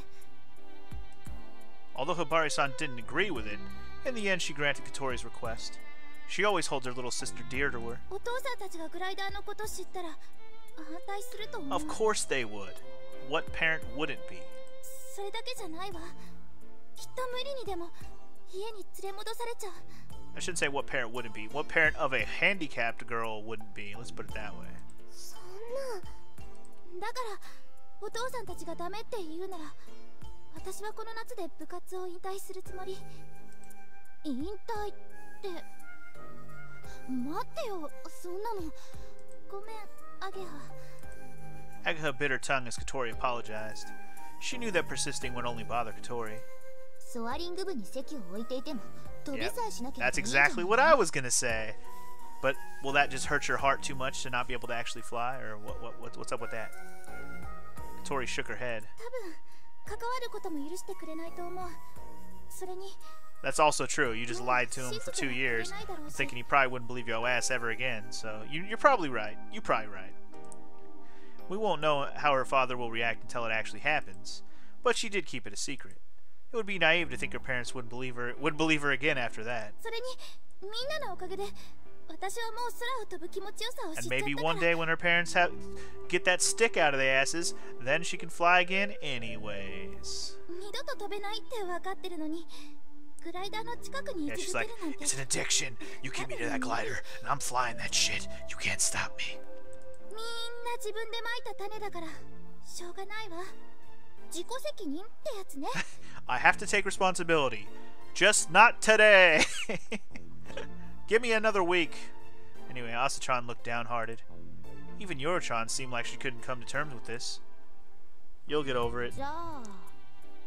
Although Hibari-san didn't agree with it, in the end she granted Katori's request. She always holds her little sister dear to her. お父さんたちがグライダーのこと知ったら反対すると思う。 Of course they would. What parent wouldn't be? それだけじゃないわ。きっと無理にでも家に連れ戻されちゃう。 I shouldn't say what parent wouldn't be. What parent of a handicapped girl wouldn't be? Let's put it that way. そんな。だからお父さんたちがダメって言うなら、私はこの夏で部活を引退するつもり。引退って。待ってよ、そんなの。ごめん、アゲハ。 Agaha bit her tongue as Katori apologized. She knew that persisting would only bother Katori. ソアリング部に席を置いていても飛び Yep, さえしなければい that's いじゃない。 exactly what I was gonna say. But will that just hurt your heart too much to not be able to actually fly, or what's up with that? Katori shook her head. 多分関わることも許してくれないと思う。それに That's also true. You just lied to him for 2 years, thinking he probably wouldn't believe your ass ever again. So you're probably right. You're probably right. We won't know how her father will react until it actually happens, but she did keep it a secret. It would be naive to think her parents would believe her again after that. それにみんなのおかげで私はもう空を飛ぶ気持ちよさを知っ And ちゃった maybe か one ら。 day when her parents get that stick out of their asses, then she can fly again anyways. 二度と飛べないって分かってるのに、グライダーの近くに Yeah, 居 she's 続 like, けるなんて。 it's an addiction. You keep me to that glider, and I'm flying that shit. You can't stop me. みんな自分でまいた種だからしょうがないわ。自己責任ってやつね。I have to take responsibility. Just not today. Give me another week. Anyway, Asachan looked downhearted. Even Yorochan seemed like she couldn't come to terms with this. You'll get over it. じゃあ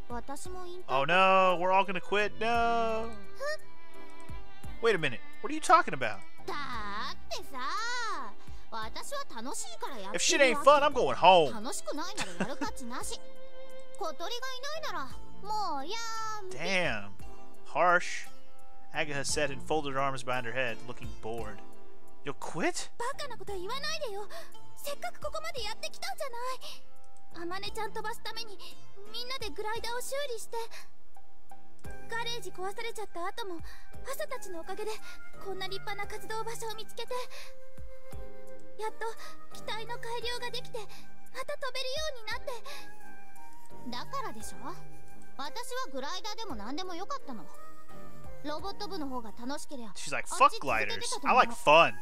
私も引退。 Oh no, we're all gonna quit. No. Wait a minute. What are you talking about? だってさ、私は楽しいからやって If shit る ain't わ fun, I'm going home. 楽しくないならやる価値なし。小鳥がいないならもうやめ。 Damn. Harsh. Agaha said and folded her arms behind her head, looking bored. You'll quit? バカなこと言わないでよ。せっかくここまでやってきたんじゃない。あまねちゃん飛ばすためにみんなでグライダーを修理して、ガレージ壊されちゃった後も朝たちのおかげでこんな立派な活動場所を見つけて、やっと機体の改良ができてまた飛べるようになって。だからでしょ、私はグライダーでも何でもよかったの。ロボット部の方が楽しければ。 She's like, fuck gliders. I like fun.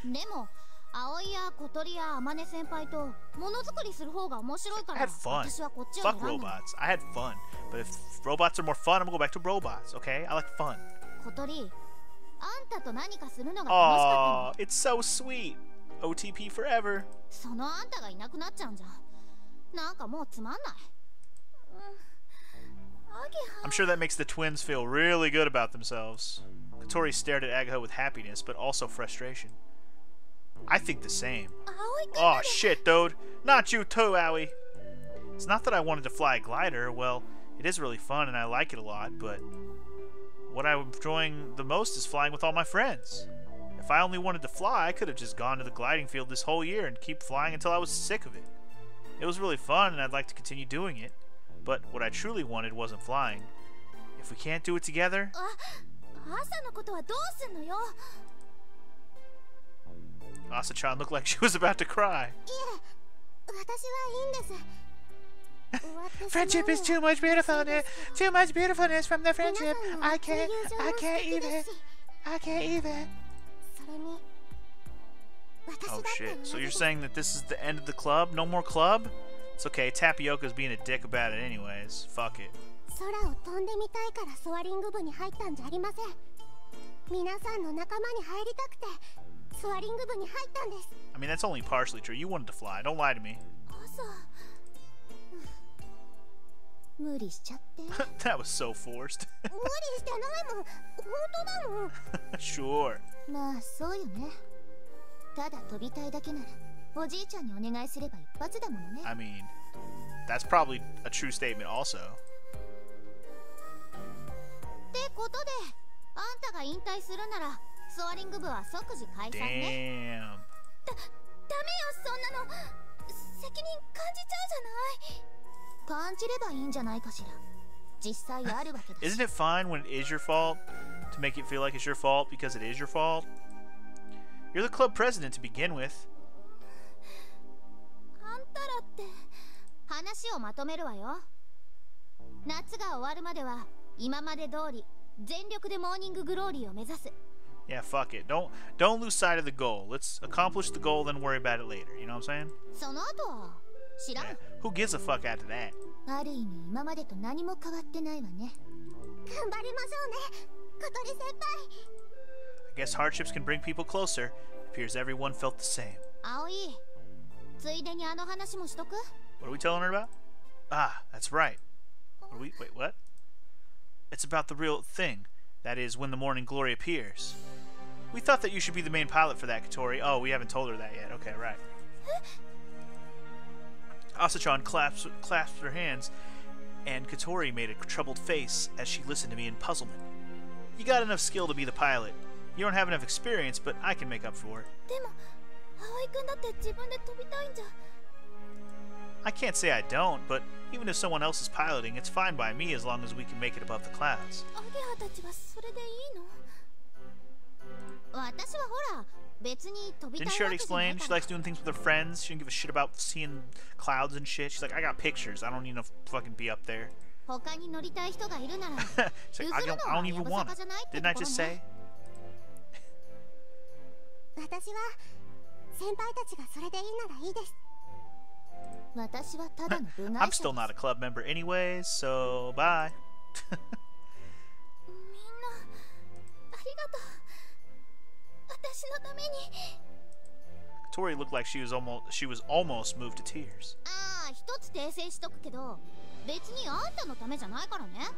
でも葵や小鳥やあまね先輩とものづくりする方が面白いか I ら had fun. 私はこっちを Fuck 選んだ。 robots. I had fun. But if robots are more fun, I'm gonna go back to robots, okay? I like fun. 小鳥、あんたと何かするのが楽しか Aw, ったの。 it's so sweet. OTP forever. そのあんたがいなくなっちゃうんじゃん。なんかもうつまんない。アゲハ。 I'm sure that makes the twins feel really good about themselves. Katori stared at Agaha with happiness, but also frustration. I think the same. 葵君 Oh まで shit, dude. Not you too, Owie. It's not that I wanted to fly a glider. Well, it is really fun and I like it a lot, but what I'm enjoying the most is flying with all my friends. If I only wanted to fly, I could have just gone to the gliding field this whole year and keep flying until I was sick of it. It was really fun and I'd like to continue doing it, but what I truly wanted wasn't flying. If we can't do it together... 朝のことはどうすんのよ。Asa-chan looked like she was about to cry. 私はいいんです。終わってしまうのは Friendship is too much beautifulness. Too much beautifulness from the friendship. I can't even. それに私だ Oh って shit. 同じ So で you're す saying that this is the end of the club? No more club? It's okay. Tapioca's being a dick about it anyways. Fuck it. 空を飛んでみたいからソアリング部に入ったんじゃありません。皆さんの仲間に入りたくてソアリング部に入ったんです。 I mean, that's only partially true. You wanted to fly. Don't lie to me. 朝無理しちゃって。無理 That was so forced. してないもん。本当だもん。 Sure. まあそうよね。ただ飛びたいだけならおじいちゃんにお願いすれば一発だものね。 I mean, that's probably a true statement also. ってことであんたが引退するならソアリング部は即時解散ね。 Damn. ダメよそんなの。責任感じちゃうじゃない。感じればいいんじゃないかしら。実際あるわけだし。 Isn't it fine when it is your fault to make it feel like it's your fault because it is your fault? You're the club president to begin with. あんたらって話をまとめるわよ。夏が終わるまでは今まで通り全力でモーニンググローリーを目指す。 Yeah, fuck it. Don't lose sight of the goal. Let's accomplish the goal, then worry about it later. You know what I'm saying? その後は知らん。 Yeah. Who gives a fuck after that? ある意味今までと何も変わってないわね。頑張りましょうね、小鳥先輩。 I guess hardships can bring people closer. It appears everyone felt the same. 葵、ついでにあの話もしとく？ What are we telling her about? Ah, that's right. Wait, what? It's about the real thing. That is, when the morning glory appears. We thought that you should be the main pilot for that, Katori. Oh, we haven't told her that yet. Okay, right. Asa-chan clasped her hands, and Katori made a troubled face as she listened to me in puzzlement. You got enough skill to be the pilot. You don't have enough experience, but I can make up for it. でも葵くんだって自分で飛びたいんじゃ。 I can't say I don't, but even if someone else is piloting, it's fine by me as long as we can make it above the clouds. アゲハたちはそれでいいの？私はほら別に飛びた Didn't い she わ already けじゃない explain? か She ら。 likes doing things with her friends. She didn't give a shit about seeing clouds and shit. She's like, I got pictures. I don't need to fucking be up there. 他に乗りたい人がいるなら She's 譲 like, るの I は don't や even ぶ want さか it. じゃないって Didn't と I ころ just ね。 say? 私は先輩たちがそれでいいならいいです。私はただの部外者 I'm still not a club member anyways, so bye. みんなありがとう。私のために。 Tori looked like she was almost moved to tears. ああ、一つ訂正しとくけど、別にあんたのためじゃないからね。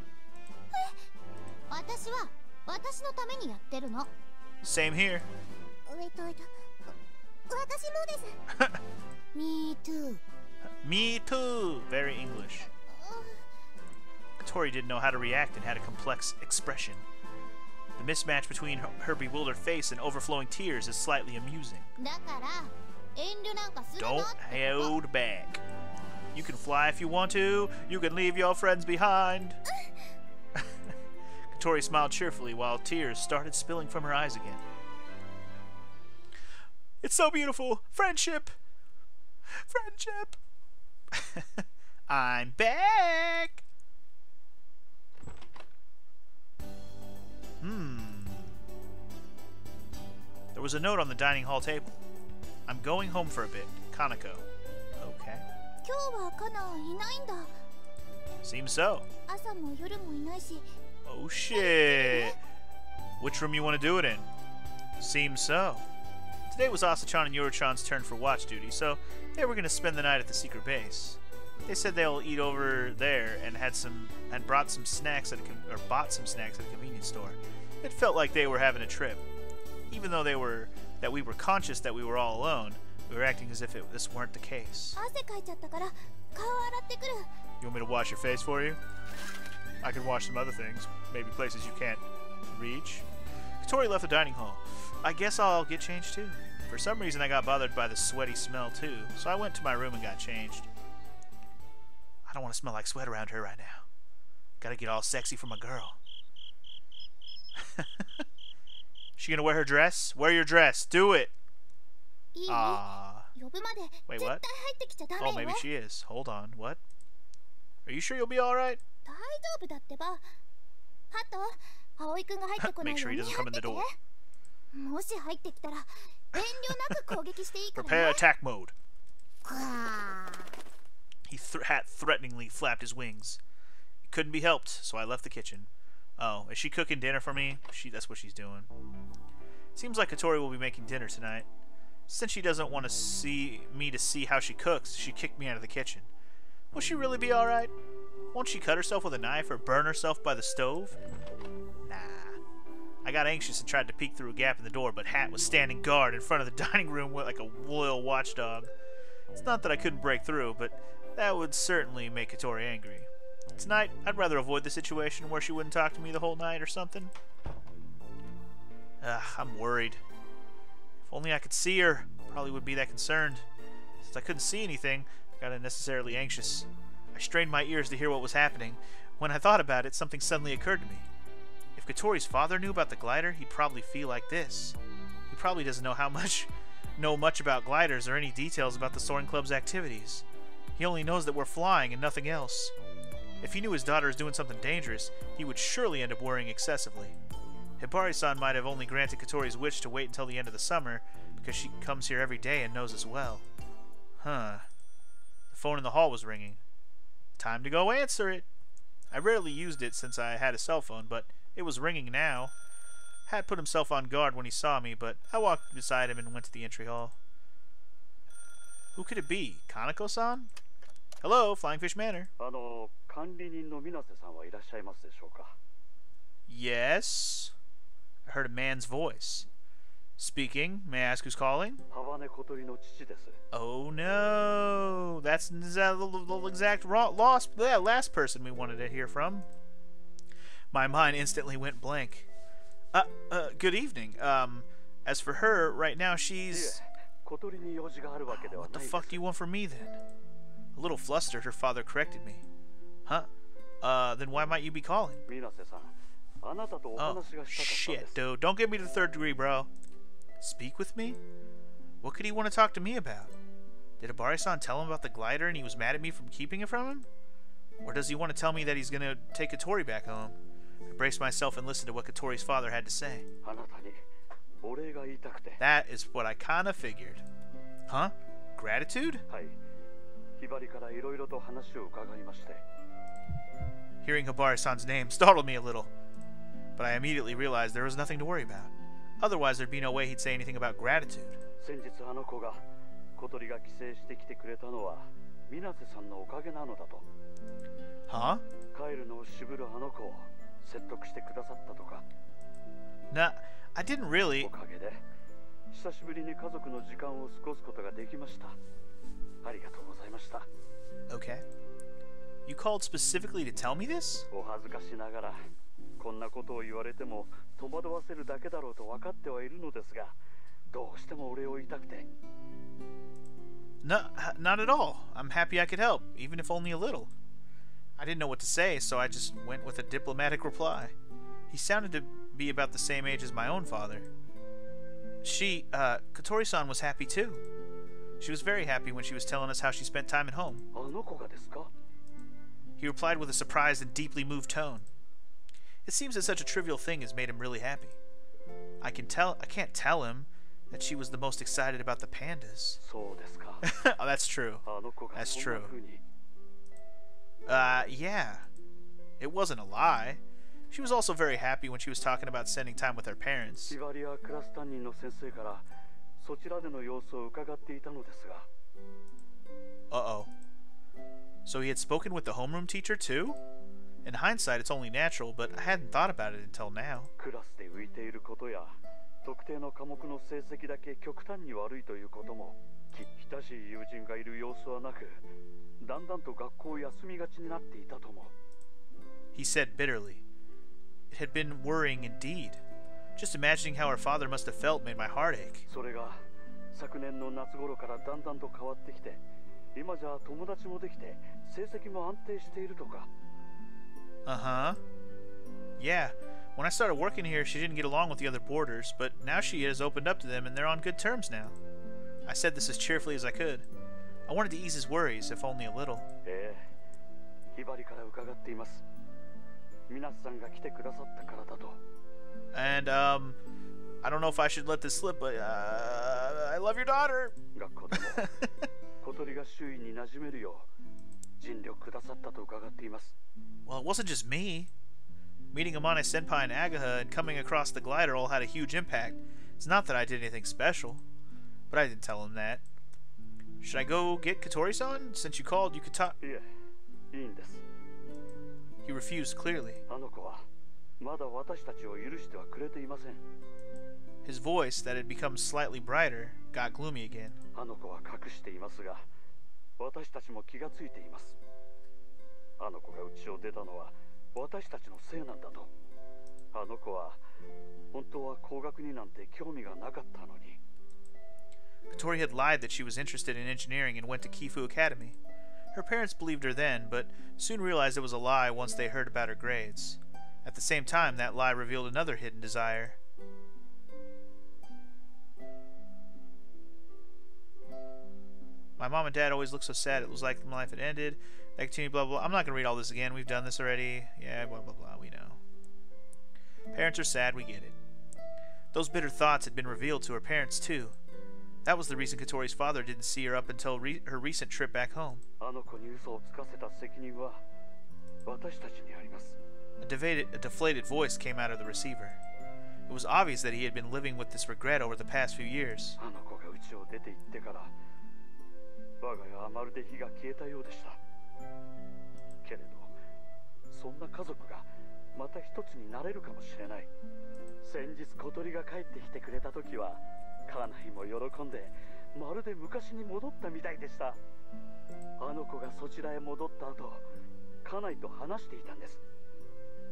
私は私のためにやってるの。 Same here. 私もです。Me too. Me too. Very English. Tori didn't know how to react and had a complex expression. The mismatch between her bewildered face and overflowing tears is slightly amusing. だから遠慮なんかするな Don't ってこと。 hold back. You can fly if you want to. You can leave your friends behind. Tori smiled cheerfully while tears started spilling from her eyes again. It's so beautiful. Friendship. Friendship. I'm back. There was a note on the dining hall table. I'm going home for a bit. Kanako. Okay. 今日はカナいないんだ。 Seems so. 朝も夜もいないし。 Oh shit. Which room you want to do it in? Seems so. Today was Asa-chan and Yoro-chan's turn for watch duty, so they were going to spend the night at the secret base. They said they'll eat over there and bought some snacks at a convenience store. It felt like they were having a trip. Even though we were conscious that we were all alone, we were acting as if this weren't the case. 汗かいちゃったから顔洗ってくる。 You want me to wash your face for you? I can wash some other things, maybe places you can't reach. Katori left the dining hall. I guess I'll get changed too. For some reason I got bothered by the sweaty smell too, so I went to my room and got changed. I don't want to smell like sweat around her right now. Gotta get all sexy for my girl. She gonna wear her dress? Wear your dress. Do it. いい？ Ah. 呼ぶまで Wait, 絶対 what? 入ってきちゃダメ Oh, よ。 maybe she is. Hold on. What? Are you sure you'll be alright? 大丈夫だってば。ハト、葵くんが入ってこない Make よ sure う he に doesn't 張 come っ in て the て。 door. もし入ってきたら遠慮なく攻撃していいからね。 Prepare attack mode. くわー。 Hat threateningly flapped his wings. It couldn't be helped, so I left the kitchen. Oh, is she cooking dinner for me? That's what she's doing. Seems like Katori will be making dinner tonight. Since she doesn't want to see how she cooks, she kicked me out of the kitchen. Will she really be alright? Won't she cut herself with a knife or burn herself by the stove? Nah. I got anxious and tried to peek through a gap in the door, but Hat was standing guard in front of the dining room like a loyal watchdog. It's not that I couldn't break through, but that would certainly make Katori angry. Tonight, I'd rather avoid the situation where she wouldn't talk to me the whole night or something. I'm worried. If only I could see her, probably would be that concerned. Since I couldn't see anything, I got unnecessarily anxious. I strained my ears to hear what was happening. When I thought about it, something suddenly occurred to me. If Katori's father knew about the glider, he'd probably feel like this. He probably doesn't know much about gliders or any details about the Soaring Club's activities. He only knows that we're flying and nothing else. If he knew his daughter was doing something dangerous, he would surely end up worrying excessively. Hibari-san might have only granted Katori's wish to wait until the end of the summer, because she comes here every day and knows as well. Huh. The phone in the hall was ringing. Time to go answer it. I rarely used it since I had a cell phone, but it was ringing now. Hat put himself on guard when he saw me, but I walked beside him and went to the entry hall. Who could it be? Kaneko-san? Hello, Flying Fish Manor. Yes? I heard a man's voice. Speaking. May I ask who's calling? Oh no! Is that the exact last person we wanted to hear from? My mind instantly went blank. Good evening. As for her, right now she's... what the fuck do you want from me then? A little flustered, her father corrected me. Huh? Then why might you be calling? Oh, shit, dude. Don't get me to the third degree, bro. Speak with me? What could he want to talk to me about? Did Hibari-san tell him about the glider and he was mad at me for keeping it from him? Or does he want to tell me that he's gonna take Katori back home? I braced myself and listened to what Katori's father had to say. That is what I kinda figured. Huh? Gratitude? Hearing Hibari-san's name startled me a little, but I immediately realized there was nothing to worry about. Otherwise, there'd be no way he'd say anything about gratitude. Huh? Nah, I didn't really. Okay. You called specifically to tell me this? No, not at all. I'm happy I could help, even if only a little. I didn't know what to say, so I just went with a diplomatic reply. He sounded to be about the same age as my own father. Katori-san was happy too. She was very happy when she was telling us how she spent time at home. He replied with a surprised and deeply moved tone. It seems that such a trivial thing has made him really happy. I can't tell him that she was the most excited about the pandas. Oh, that's true. That's true. Yeah. It wasn't a lie. She was also very happy when she was talking about spending time with her parents. Uh-oh. So he had spoken with the homeroom teacher too? In hindsight, it's only natural, but I hadn't thought about it until now. He said bitterly. It had been worrying indeed. Just imagining how her father must have felt made my heart ache. Uh-huh. Yeah, when I started working here, she didn't get along with the other boarders, but now she has opened up to them and they're on good terms now. I said this as cheerfully as I could. I wanted to ease his worries, if only a little. ひばりから伺っています。皆さんが来てくださったからだと。And, I don't know if I should let this slip, but, I love your daughter! 学校でも小鳥が周囲に馴染めるよう尽力くださったと伺っています。 Well, it wasn't just me. Meeting Amane Senpai and Agaha and coming across the glider all had a huge impact. It's not that I did anything special, but I didn't tell him that. Should I go get Katori-san? Since you called, you could talk. いえ、いいんです。 He refused clearly. あの子はまだ私たちを許してはくれていません。 His voice, that had become slightly brighter, got gloomy again. あの子は隠していますが、私たちも気がついています。あの子が家を出たのは私たちのせいなんだと。あの子は本当は工学になんて興味がなかったのに。 Katori had lied that she was interested in engineering and went to Kifu Academy. Her parents believed her then, but soon realized it was a lie once they heard about her grades. At the same time, that lie revealed another hidden desire. My mom and dad always looked so sad. It was like my life had ended. They continued, blah, blah, blah. I'm not going to read all this again. We've done this already. Yeah, blah, blah, blah. We know. Parents are sad. We get it. Those bitter thoughts had been revealed to her parents, too. That was the reason Katori's father didn't see her up until her recent trip back home. A deflated voice came out of the receiver. It was obvious that he had been living with this regret over the past few years. 我が家はまるで火が消えたようでした。けれど、そんな家族がまた一つになれるかもしれない。先日小鳥が帰ってきてくれた時は、家内も喜んで、まるで昔に戻ったみたいでした。あの子がそちらへ戻った後、家内と話していたんです。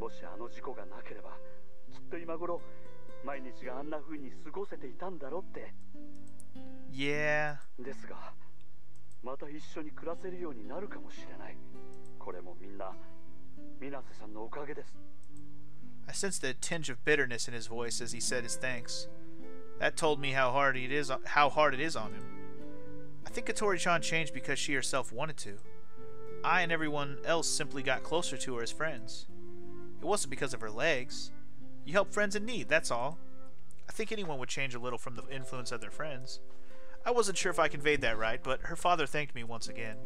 もしあの事故がなければ、きっと今頃毎日があんな風に過ごせていたんだろうって。Yeah. ですが。 また一緒に暮らせるようになるかもしれない。これもみんな、水瀬さんのおかげです。 I sensed a tinge of bitterness in his voice as he said his thanks. That told me how hard it is on him. I think Katori-chan changed because she herself wanted to. I and everyone else simply got closer to her as friends. It wasn't because of her legs. You help friends in need, that's all. I think anyone would change a little from the influence of their friends. I wasn't sure if I conveyed that right, but her father thanked me once again.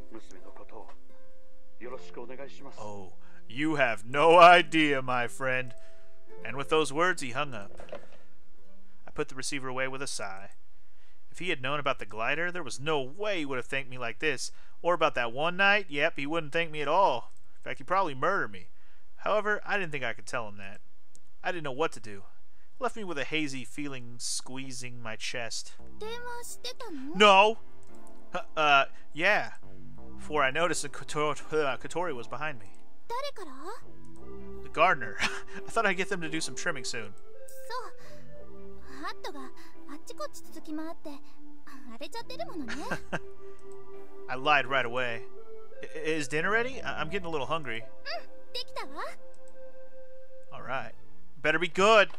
Oh, you have no idea, my friend. And with those words, he hung up. I put the receiver away with a sigh. If he had known about the glider, there was no way he would have thanked me like this. Or about that one night, yep, he wouldn't thank me at all. In fact, he'd probably murder me. However, I didn't think I could tell him that. I didn't know what to do. Left me with a hazy feeling squeezing my chest. No! Yeah. Before I noticed that Katori was behind me. The gardener. I thought I'd get them to do some trimming soon. I lied right away. Is dinner ready? I'm getting a little hungry. Alright. Better be good!